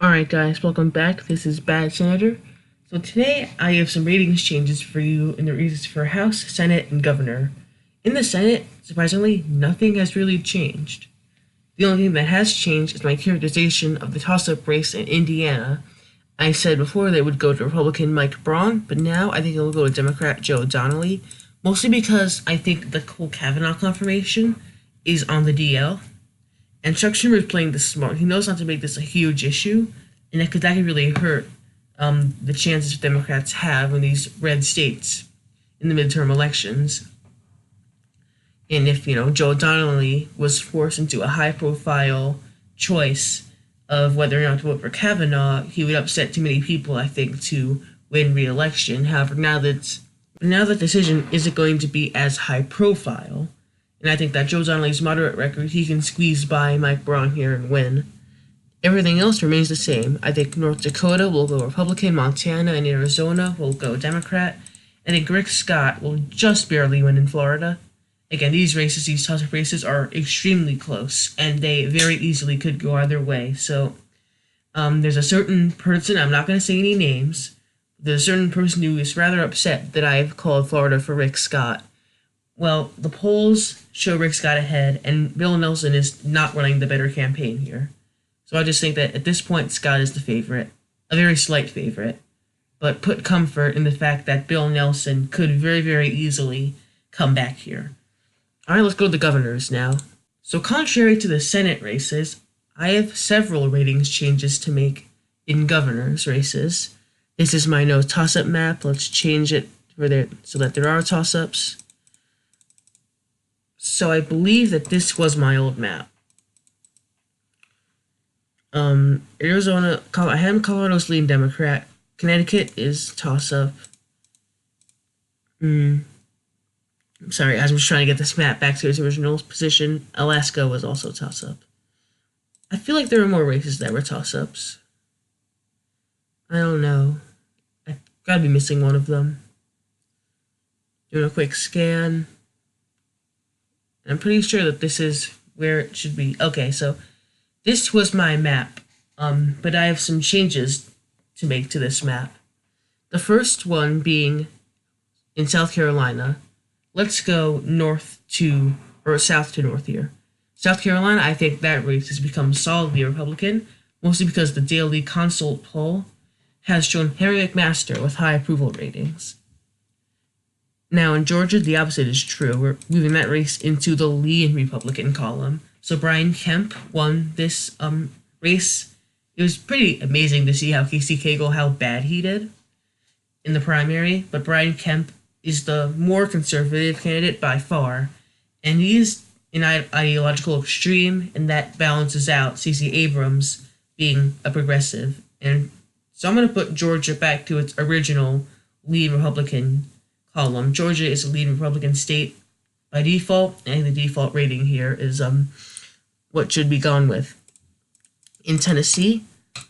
Alright guys, welcome back. This is Bad Senator. So today I have some ratings changes for you in the reasons for House, Senate, and Governor. In the Senate, surprisingly, nothing has really changed. The only thing that has changed is my characterization of the toss-up race in Indiana. I said before that it would go to Republican Mike Braun, but now I think it will go to Democrat Joe Donnelly, mostly because I think the whole Kavanaugh confirmation is on the DL. And Chuck Schumer is playing this smart. He knows not to make this a huge issue, and that could really hurt the chances Democrats have in these red states in the midterm elections. And if, Joe Donnelly was forced into a high-profile choice of whether or not to vote for Kavanaugh, he would upset too many people, I think, to win re-election. However, now that decision isn't going to be as high-profile, and I think that Joe Donnelly's moderate record, he can squeeze by Mike Braun here and win. Everything else remains the same. I think North Dakota will go Republican, Montana and Arizona will go Democrat. I think Rick Scott will just barely win in Florida. Again, these toss-up races are extremely close, and they very easily could go either way. So there's a certain person, I'm not going to say any names, there's a certain person who is rather upset that I've called Florida for Rick Scott. Well, the polls show Rick Scott ahead, and Bill Nelson is not running the better campaign here. So I just think that at this point, Scott is the favorite, a very slight favorite, but put comfort in the fact that Bill Nelson could very, very easily come back here. All right, let's go to the governors now. So contrary to the Senate races, I have several ratings changes to make in governors races. This is my no toss-up map. Let's change it so that there are toss-ups. So I believe that this was my old map. Arizona, I have Colorado's leading Democrat. Connecticut is toss-up. I'm sorry, I was just trying to get this map back to its original position. Alaska was also toss-up. I feel like there were more races that were toss-ups. I don't know. I've got to be missing one of them. Doing a quick scan. I'm pretty sure that this is where it should be. Okay, so this was my map, but I have some changes to make to this map. The first one being in South Carolina. Let's go south to north here. South Carolina, I think that race has become solidly Republican, mostly because the Daily Consult poll has shown Harry McMaster with high approval ratings. Now, in Georgia, the opposite is true. We're moving that race into the lean Republican column. So Brian Kemp won this race. It was pretty amazing to see how Casey Cagle, how bad he did in the primary. But Brian Kemp is the more conservative candidate by far. And he is an ideological extreme, and that balances out Stacey Abrams being a progressive. And so I'm going to put Georgia back to its original lean Republican column. Georgia is a leading Republican state by default, and the default rating here is what should be gone with. In Tennessee,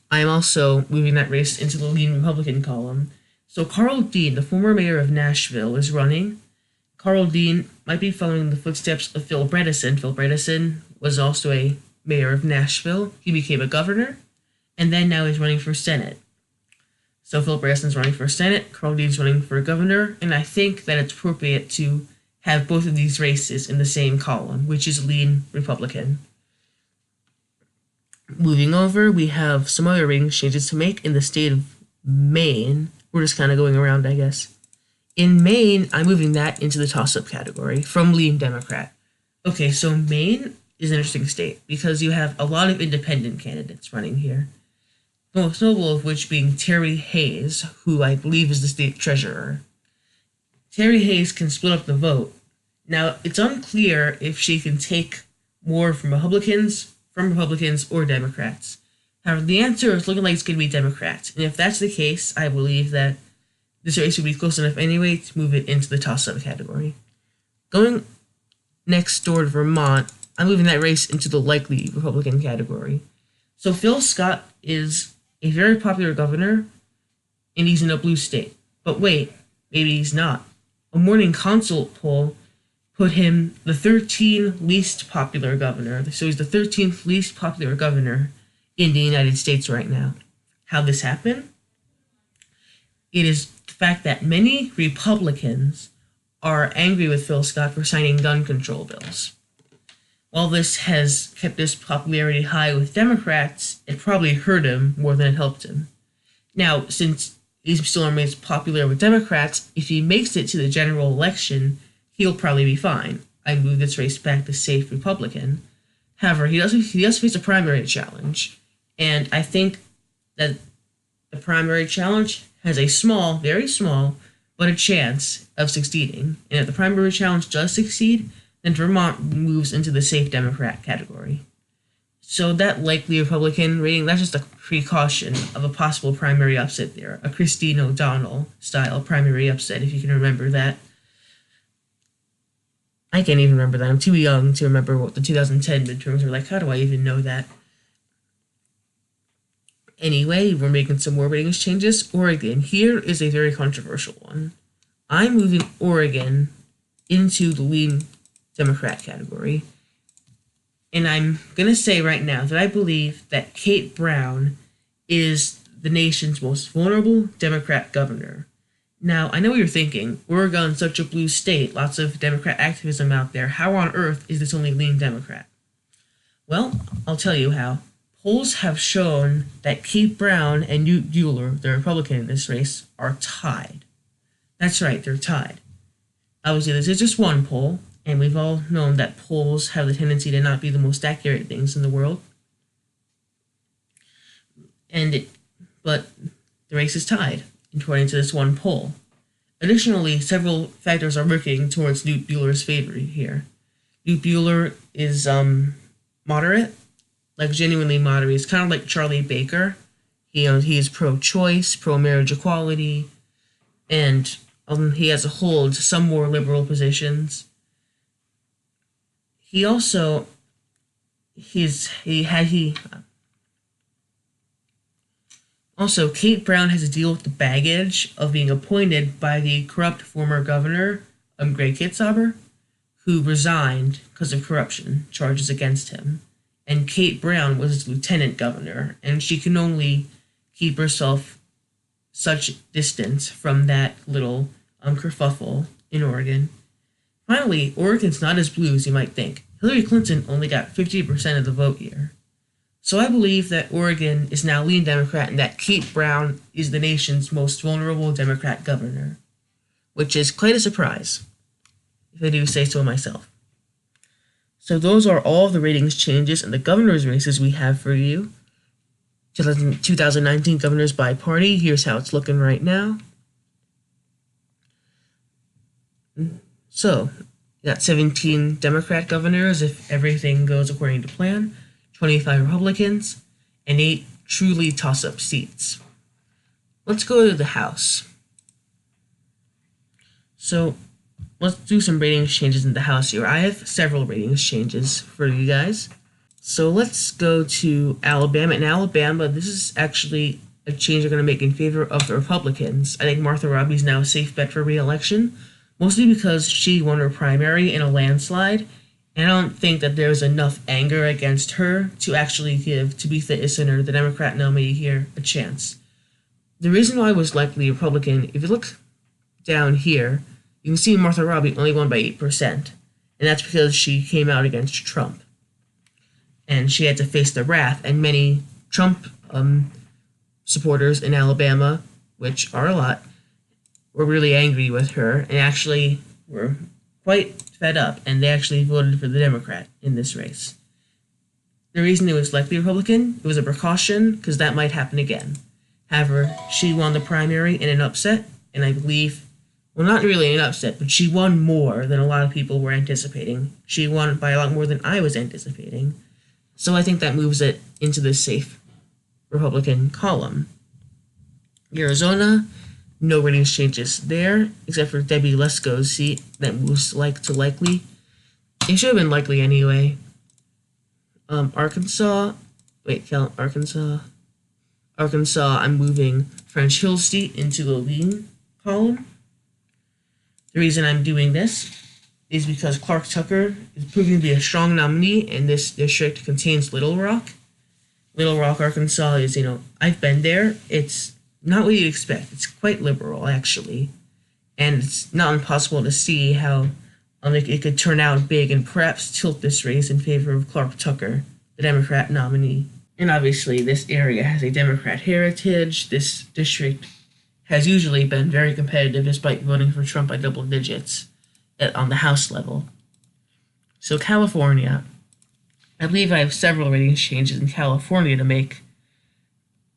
I am also moving that race into the leading Republican column. So Carl Dean, the former mayor of Nashville, is running. Carl Dean might be following the footsteps of Phil Bredesen. Phil Bredesen was also a mayor of Nashville. He became a governor, and then now he's running for Senate. So Phil Bredesen's running for Senate, Carl Dean's running for governor, and I think that it's appropriate to have both of these races in the same column, which is lean Republican. Moving over, we have some other ratings changes to make in the state of Maine. We're just kind of going around, I guess. In Maine, I'm moving that into the toss-up category from lean Democrat. Okay, so Maine is an interesting state because you have a lot of independent candidates running here. The most notable of which being Terry Hayes, who I believe is the state treasurer. Terry Hayes can split up the vote. Now, it's unclear if she can take more from Republicans or Democrats. However, the answer is looking like it's going to be Democrats. And if that's the case, I believe that this race would be close enough anyway to move it into the toss-up category. Going next door to Vermont, I'm moving that race into the likely Republican category. So Phil Scott is a very popular governor, and he's in a blue state. But wait, maybe he's not. A Morning Consult poll put him the 13th least popular governor. So he's the 13th least popular governor in the United States right now. how this happened. It is the fact that many Republicans are angry with Phil Scott for signing gun control bills. While this has kept his popularity high with Democrats, it probably hurt him more than it helped him. Now, since he still remains popular with Democrats, if he makes it to the general election, he'll probably be fine. I move this race back to safe Republican. However, he does face a primary challenge, and I think that the primary challenge has a small, very small, but a chance of succeeding. And if the primary challenge does succeed, then Vermont moves into the safe Democrat category. So that likely Republican rating, that's just a precaution of a possible primary upset there, a Christine O'Donnell style primary upset, if you can remember that. I can't even remember that. I'm too young to remember what the 2010 midterms were like. How do I even know that? Anyway, we're making some more ratings changes. Oregon. Here is a very controversial one. I'm moving Oregon into the lean Democrat category. And I'm going to say right now that I believe that Kate Brown is the nation's most vulnerable Democrat governor. Now, I know what you're thinking. Oregon's such a blue state, lots of Democrat activism out there. How on earth is this only lean Democrat? Well, I'll tell you how. Polls have shown that Kate Brown and Newt Bueller, the Republican in this race, are tied. That's right, they're tied. Obviously, this is just one poll, and we've all known that polls have the tendency to not be the most accurate things in the world. But the race is tied, according to this one poll. Additionally, several factors are working towards Newt Bueller's favor here. Newt Bueller is moderate, like genuinely moderate. He's kind of like Charlie Baker. He is pro-choice, pro-marriage equality, and he has a hold some more liberal positions. He also Also, Kate Brown has to deal with the baggage of being appointed by the corrupt former governor, Greg Kitzhaber, who resigned because of corruption charges against him. And Kate Brown was his lieutenant governor, and she can only keep herself such distance from that little kerfuffle in Oregon. Finally, Oregon's not as blue as you might think. Hillary Clinton only got 50% of the vote here. So I believe that Oregon is now lean Democrat and that Kate Brown is the nation's most vulnerable Democrat governor, which is quite a surprise, if I do say so myself. So those are all the ratings changes and the governor's races we have for you. 2019 governors by party. Here's how it's looking right now. So, you got 17 Democrat governors if everything goes according to plan, 25 Republicans, and 8 truly toss-up seats. Let's go to the House. So, let's do some ratings changes in the House here. I have several ratings changes for you guys. So let's go to Alabama. In Alabama, this is actually a change they're going to make in favor of the Republicans. I think Martha Robbie's now a safe bet for re-election, mostly because she won her primary in a landslide, and I don't think that there's enough anger against her to actually give Tabitha Issener, the Democrat nominee here, a chance. The reason why I was likely Republican, if you look down here, you can see Martha Robbie only won by 8%, and that's because she came out against Trump. And she had to face the wrath, and many Trump supporters in Alabama, which are a lot, were really angry with her and actually were quite fed up, and they actually voted for the Democrat in this race. The reason it was likely Republican, it was a precaution, because that might happen again. However, she won the primary in an upset, and I believe, well, not really an upset, but she won more than a lot of people were anticipating. She won by a lot more than I was anticipating. So I think that moves it into the safe Republican column. Arizona, no ratings changes there, except for Debbie Lesko's seat that moves to likely. It should have been likely anyway. Arkansas, I'm moving French Hill's seat into the lean column. The reason I'm doing this is because Clark Tucker is proving to be a strong nominee, and this district contains Little Rock. Little Rock, Arkansas is, I've been there. It's not what you'd expect. It's quite liberal, actually. And it's not impossible to see how it could turn out big and perhaps tilt this race in favor of Clark Tucker, the Democrat nominee. And obviously, this area has a Democrat heritage. This district has usually been very competitive despite voting for Trump by double digits on the House level. So California, I believe I have several ratings changes in California to make.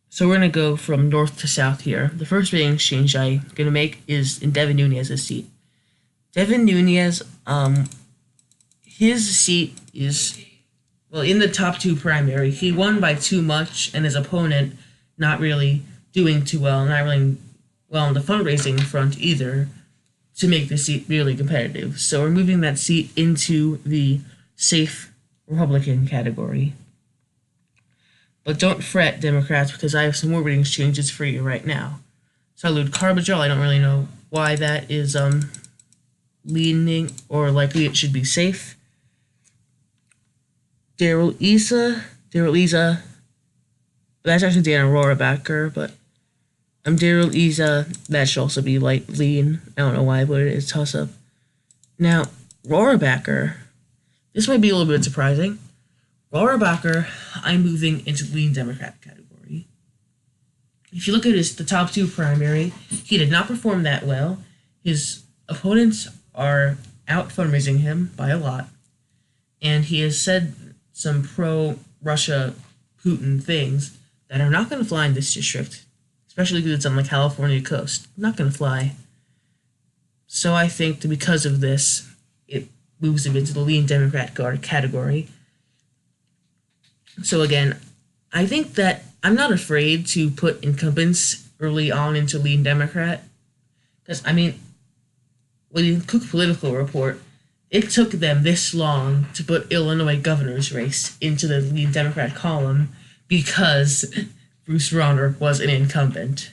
So we're going to go from north to south here. The first ratings change I'm going to make is in Devin Nunes's seat. Devin Nunes, his seat is, well, in the top two primary. He won by too much, and his opponent not really doing too well, not really well on the fundraising front either, to make the seat really competitive. So we're moving that seat into the safe Republican category. But don't fret, Democrats, because I have some more ratings changes for you right now. Salud Carbajal, I don't really know why that is leaning or likely it should be safe. Daryl Issa, that's actually Dana Rohrabacher, but Daryl Issa, that should also be lean. I don't know why, but it is toss-up. Now, Rohrabacher, this might be a little bit surprising. Rohrabacher, I'm moving into the lean Democrat category. If you look at the top two primary, he did not perform that well. His opponents are out fundraising him by a lot, and he has said some pro-Russia Putin things that are not going to fly in this district, especially because it's on the California coast. Not going to fly. So I think that because of this, it moves him into the lean Democrat category. So again, I think that I'm not afraid to put incumbents early on into lean Democrat. Because, when you Cook Political Report, it took them this long to put Illinois governor's race into the lean Democrat column because Bruce Rauner was an incumbent.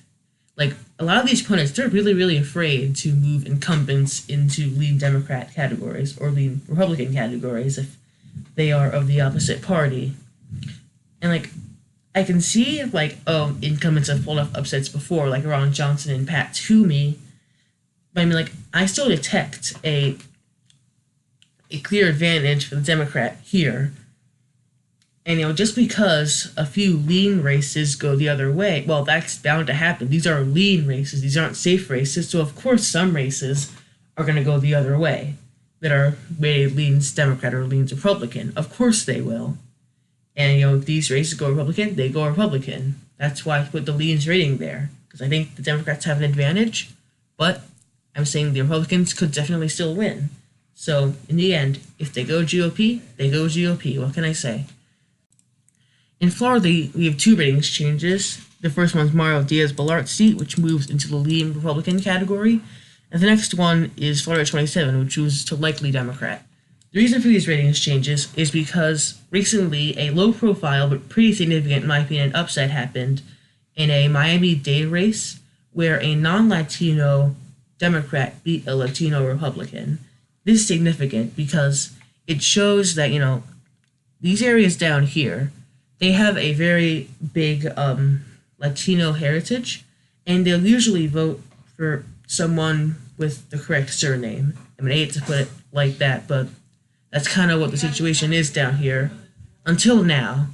A lot of these pundits, they're really, really afraid to move incumbents into lean Democrat categories or lean Republican categories if they are of the opposite party. And, I can see, incumbents have pulled off upsets before, like Ron Johnson and Pat Toomey. But, I still detect a clear advantage for the Democrat here. And, just because a few lean races go the other way, well, that's bound to happen. These are lean races. These aren't safe races. So, of course, some races are going to go the other way that are weighted leans Democrat or leans Republican. Of course they will. And, if these races go Republican, they go Republican. That's why I put the leans rating there, because I think the Democrats have an advantage, but I'm saying the Republicans could definitely still win. So, in the end, if they go GOP, they go GOP. What can I say? In Florida, we have two ratings changes. The first one's Mario Diaz-Balart's seat, which moves into the lean Republican category. And the next one is Florida 27, which moves to likely Democrat. The reason for these ratings changes is because recently a low-profile but pretty significant, in my opinion, upset happened in a Miami-Dade race where a non-Latino Democrat beat a Latino Republican. This is significant because it shows that, these areas down here, they have a very big Latino heritage, and they'll usually vote for someone with the correct surname. I hate to put it like that, but that's kind of what the situation is down here. Until now.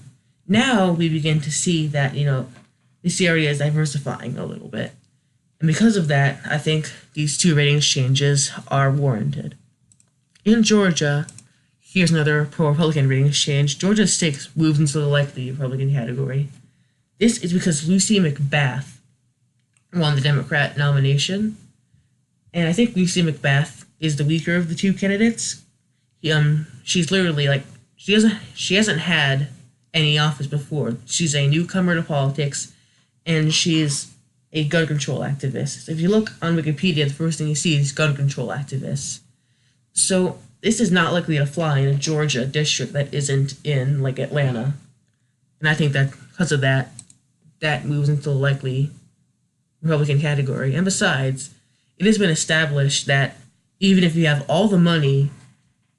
Now we begin to see that, this area is diversifying a little bit. And because of that, I think these two ratings changes are warranted. In Georgia, here's another pro-Republican ratings change. Georgia 6 moves into the likely Republican category. This is because Lucy McBath won the Democrat nomination. And I think Lucy McBath is the weaker of the two candidates. She's literally she hasn't had any office before. She's a newcomer to politics, and she's a gun control activist. So if you look on Wikipedia, the first thing you see is gun control activists. So this is not likely to fly in a Georgia district that isn't in Atlanta, and I think that because of that, that moves into the likely Republican category. And besides, it has been established that even if you have all the money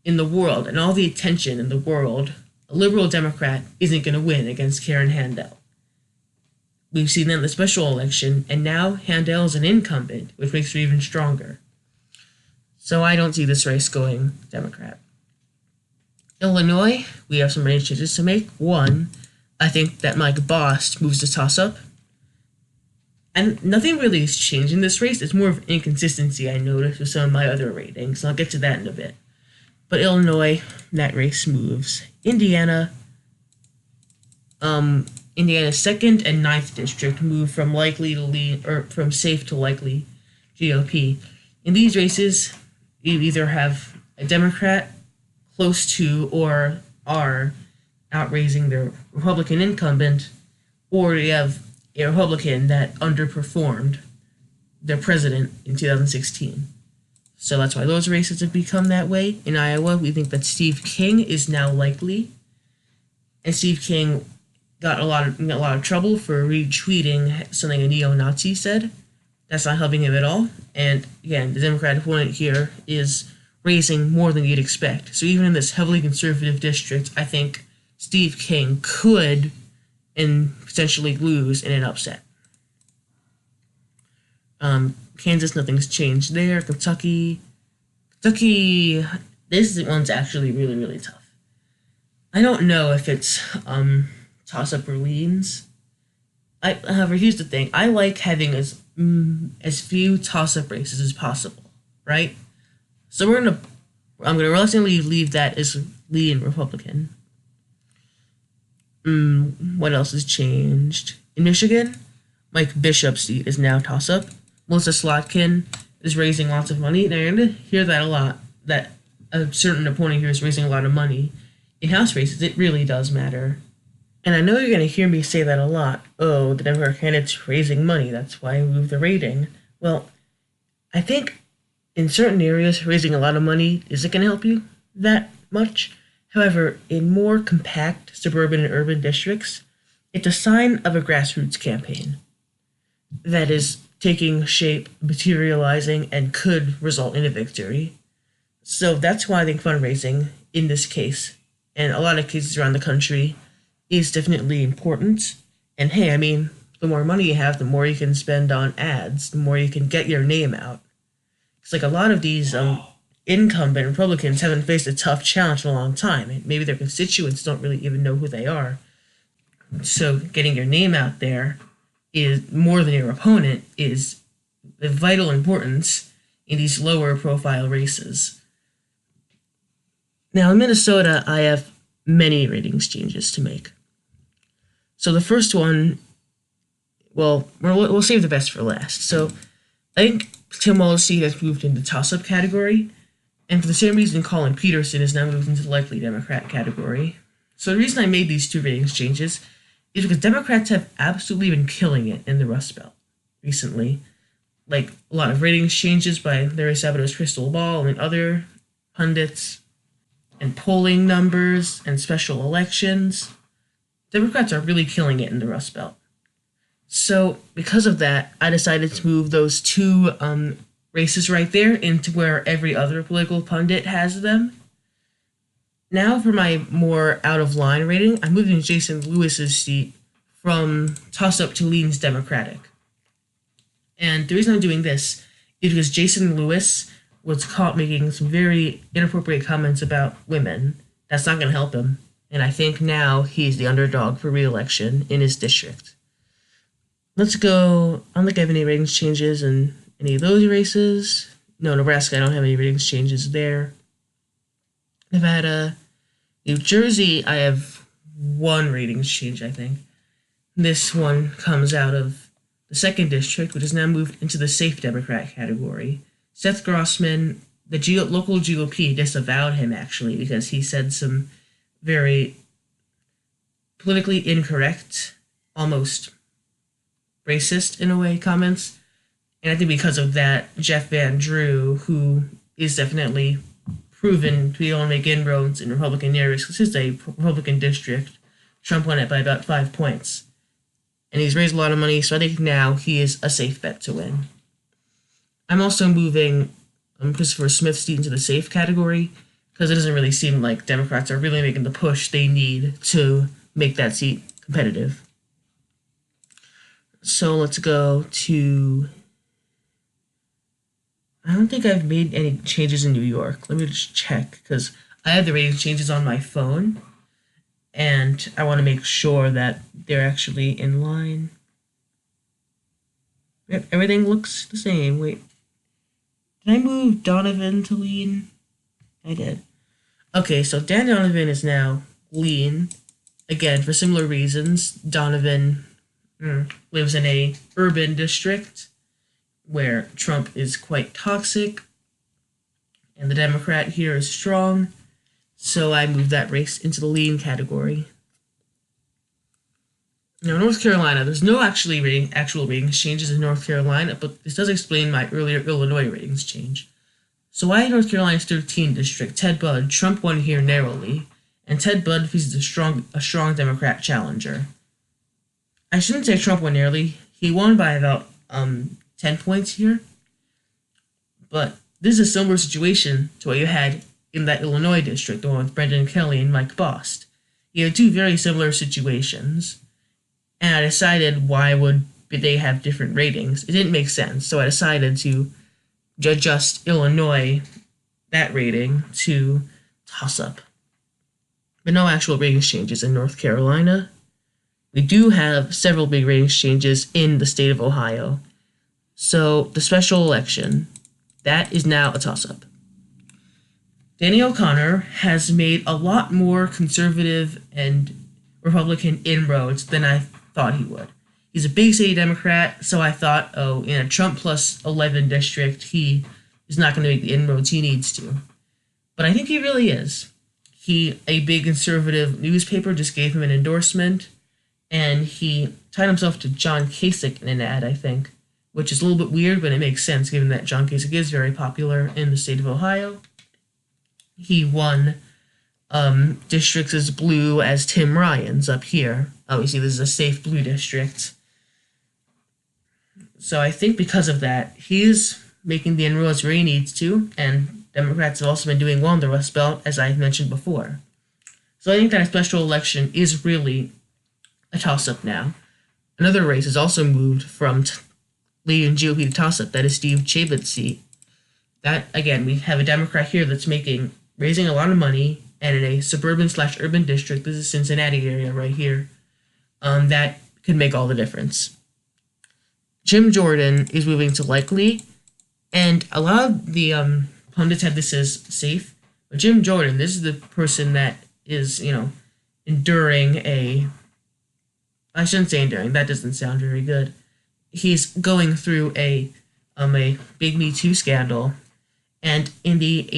in the world and all the attention in the world, a liberal Democrat isn't going to win against Karen Handel. We've seen that in the special election, and now Handel is an incumbent, which makes her even stronger. So I don't see this race going Democrat. Illinois, we have some range changes to make. One, I think that Mike Bost moves to toss-up. And nothing really has changed in this race. It's more of inconsistency I noticed with some of my other ratings. I'll get to that in a bit. But Illinois, that race moves. Indiana's 2nd and 9th district move from likely to lean, or from safe to likely GOP. In these races, you either have a Democrat close to or are outraising their Republican incumbent, or you have a Republican that underperformed their president in 2016. So that's why those races have become that way. In Iowa, we think that Steve King is now likely. And Steve King got a lot of trouble for retweeting something a neo-Nazi said. That's not helping him at all. And again, the Democratic opponent here is raising more than you'd expect. So even in this heavily conservative district, I think Steve King could and potentially lose in an upset. Kansas, nothing's changed there. Kentucky, this one's actually really, really tough. I don't know if it's toss-up or leans. However, here's the thing. I like having as few toss-up races as possible, right? So I'm gonna reluctantly leave that as lean Republican. What else has changed? In Michigan, Mike Bishop's seat is now toss-up. Melissa Slotkin is raising lots of money. Now you're going to hear that a lot, that a certain opponent here is raising a lot of money. In House races, it really does matter. And I know you're going to hear me say that a lot. Oh, the Democratic candidate's raising money, that's why I moved the rating. Well, I think in certain areas, raising a lot of money isn't going to help you that much. However, in more compact suburban and urban districts, it's a sign of a grassroots campaign that is taking shape, materializing, and could result in a victory. So that's why I think fundraising in this case, and a lot of cases around the country, is definitely important. And hey, I mean, the more money you have, the more you can spend on ads, the more you can get your name out. It's like a lot of these incumbent Republicans haven't faced a tough challenge in a long time. Maybe their constituents don't really even know who they are. So getting your name out there is more than your opponent is of vital importance in these lower profile races. Now in Minnesota, I have many ratings changes to make. So the first one, well, we'll save the best for last. So I think Tim Walz's seat has moved into toss-up category, and for the same reason Colin Peterson has now moved into the likely Democrat category. So the reason I made these two ratings changes is because Democrats have absolutely been killing it in the Rust Belt recently. Like a lot of ratings changes by Larry Sabato's Crystal Ball and other pundits, and polling numbers and special elections. Democrats are really killing it in the Rust Belt. So because of that, I decided to move those two races right there into where every other political pundit has them. Now for my more out-of-line rating, I'm moving Jason Lewis's seat from toss-up to leans Democratic. And the reason I'm doing this is because Jason Lewis was caught making some very inappropriate comments about women. That's not going to help him. And I think now he's the underdog for re-election in his district. Let's go. I don't think I have any ratings changes in any of those races. No, Nebraska, I don't have any ratings changes there. Nevada, New Jersey, I have one ratings change, I think. This one comes out of the 2nd district, which has now moved into the safe Democrat category. Seth Grossman, the local GOP, disavowed him, actually, because he said some very politically incorrect, almost racist, in a way, comments. And I think because of that, Jeff Van Drew, who is definitely proven to be able to make inroads in Republican areas, because this is a Republican district, Trump won it by about 5 points. And he's raised a lot of money, so I think now he is a safe bet to win. I'm also moving Christopher Smith's seat into the safe category, because it doesn't really seem like Democrats are really making the push they need to make that seat competitive. So let's go to. I don't think I've made any changes in New York. Let me just check because I have the rating changes on my phone, and I want to make sure that they're actually in line. Yep, everything looks the same. Wait, did I move Donovan to lean? I did. Okay, so Dan Donovan is now lean. Again, for similar reasons. Donovan lives in a urban district where Trump is quite toxic and the Democrat here is strong. So I moved that race into the lean category. Now, North Carolina, there's no actual ratings changes in North Carolina, but this does explain my earlier Illinois ratings change. So why in North Carolina's 13th district, Ted Budd, Trump won here narrowly, and Ted Budd faces a strong Democrat challenger. I shouldn't say Trump won narrowly. He won by about 10 points here. But this is a similar situation to what you had in that Illinois district, the one with Brendan Kelly and Mike Bost. You had two very similar situations. And I decided why would they have different ratings. It didn't make sense, so I decided to adjust Illinois, that rating, to toss-up. But no actual ratings changes in North Carolina. We do have several big ratings changes in the state of Ohio. So the special election, that is now a toss-up. Danny O'Connor has made a lot more conservative and Republican inroads than I thought he would. He's a big city Democrat, so I thought, in a Trump plus 11 district, he is not going to make the inroads he needs to. But I think he really is. A big conservative newspaper just gave him an endorsement, and he tied himself to John Kasich in an ad, I think, which is a little bit weird, but it makes sense given that John Kasich is very popular in the state of Ohio. He won districts as blue as Tim Ryan's up here. Obviously, this is a safe blue district. So I think because of that, he's making the inroads where he needs to, and Democrats have also been doing well in the Rust Belt, as I mentioned before. So I think that a special election is really a toss-up now. Another race has also moved from leading GOP to toss-up. That is Steve Chabitz's seat. That, again, we have a Democrat here that's raising a lot of money, and in a suburban/urban district, this is Cincinnati area right here, that could make all the difference. Jim Jordan is moving to likely, and a lot of the pundits have this as safe, but Jim Jordan, this is the person that is, enduring I shouldn't say enduring, that doesn't sound very good. He's going through a big Me Too scandal, and in the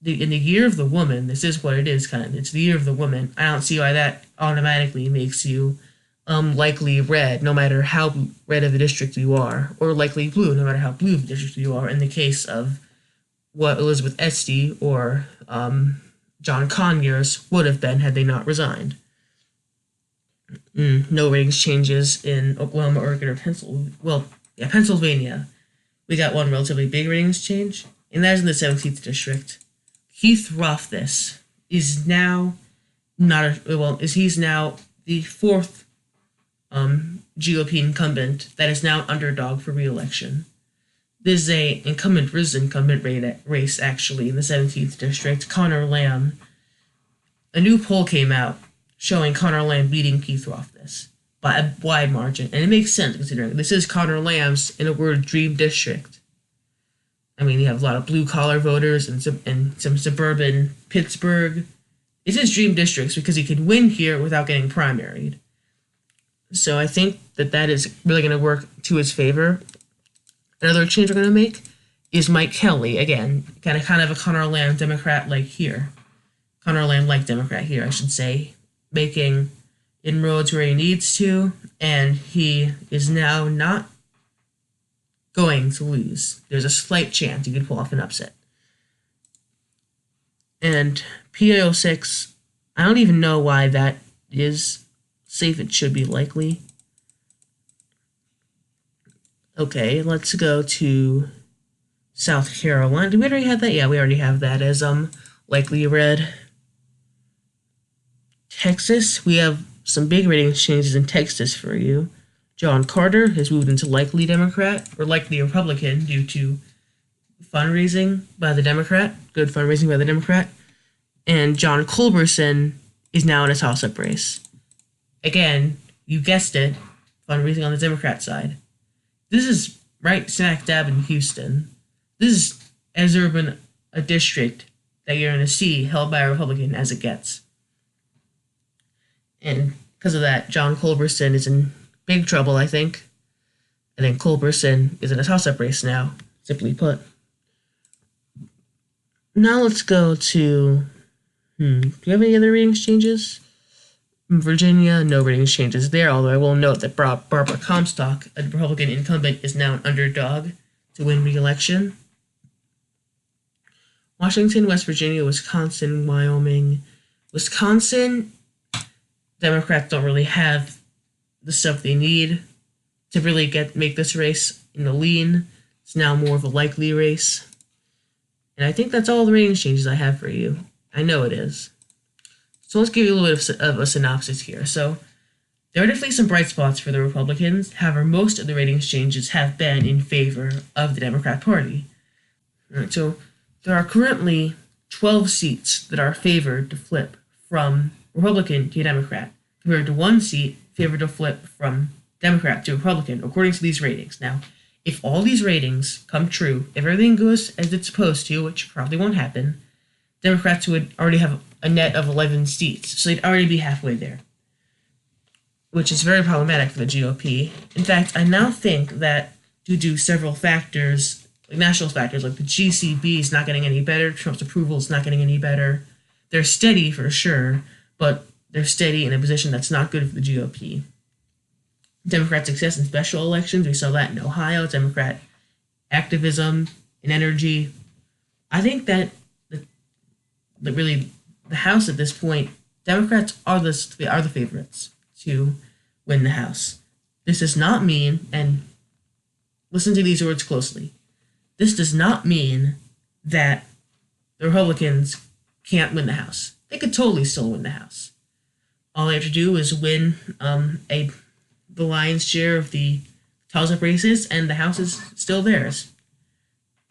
year of the woman, this is what it is, it's the year of the woman. I don't see why that automatically makes you likely red, no matter how red of the district you are, or likely blue, no matter how blue of the district you are, in the case of what Elizabeth Esty or John Conyers would have been had they not resigned. No ratings changes in Oklahoma, Oregon, or Pennsylvania. We got one relatively big ratings change, and that is in the 17th district. Keith Rothfuss is now he's now the fourth GOP incumbent that is now underdog for re-election. This is a incumbent versus incumbent race, actually, in the 17th district. Connor Lamb. A new poll came out showing Connor Lamb beating Keith Rothfuss by a wide margin, and it makes sense considering this is Connor Lamb's, in a word, dream district. I mean, you have a lot of blue-collar voters and some suburban Pittsburgh. It's his dream districts because he can win here without getting primaried. So I think that is really going to work to his favor. Another change we're going to make is Mike Kelly. Again, kind of a Connor Lamb Democrat-like here. Connor Lamb-like Democrat here, I should say. Making inroads where he needs to, and he is now not going to lose. There's a slight chance he could pull off an upset. And PA06, I don't even know why that is safe. It should be likely. Okay, let's go to South Carolina. Did we already have that? Yeah, we already have that as likely red. Texas, we have some big ratings changes in Texas for you. John Carter has moved into likely Democrat, or likely Republican, due to fundraising by the Democrat, good fundraising by the Democrat. And John Culberson is now in a toss-up race. Again, you guessed it, fundraising on the Democrat side. This is right smack dab in Houston. This is as urban a district that you're going to see held by a Republican as it gets. And because of that, John Culberson is in big trouble, I think. And then Culberson is in a toss-up race now, simply put. Now let's go to... do you have any other ratings changes? In Virginia, no ratings changes there, although I will note that Barbara Comstock, a Republican incumbent, is now an underdog to win re-election. Washington, West Virginia, Wisconsin, Wyoming. Wisconsin, Democrats don't really have the stuff they need to really make this race in the lean. It's now more of a likely race. And I think that's all the ratings changes I have for you. I know it is. So let's give you a little bit of a synopsis here. So there are definitely some bright spots for the Republicans. However, most of the ratings changes have been in favor of the Democrat Party. All right, so there are currently 12 seats that are favored to flip from Republican to Democrat, compared to 1 seat favored to flip from Democrat to Republican, according to these ratings. Now, if all these ratings come true, if everything goes as it's supposed to, which probably won't happen, Democrats would already have a net of 11 seats, so they'd already be halfway there, which is very problematic for the GOP. In fact, I now think that due to several factors, like national factors, like the GCB is not getting any better, Trump's approval is not getting any better. They're steady for sure, but they're steady in a position that's not good for the GOP. Democrat success in special elections, we saw that in Ohio, Democrat activism in energy. I think that really the House at this point, Democrats are the favorites to win the House. This does not mean, and listen to these words closely, this does not mean that the Republicans can't win the House. They could totally still win the House. All they have to do is win the lion's share of the toss-up races, and the House is still theirs.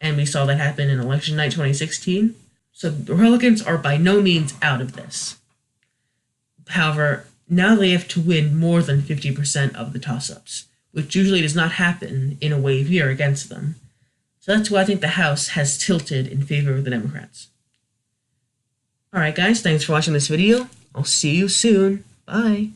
And we saw that happen in election night 2016. So the Republicans are by no means out of this. However, now they have to win more than 50% of the toss-ups, which usually does not happen in a wave year against them. So that's why I think the House has tilted in favor of the Democrats. Alright guys, thanks for watching this video. I'll see you soon. Bye.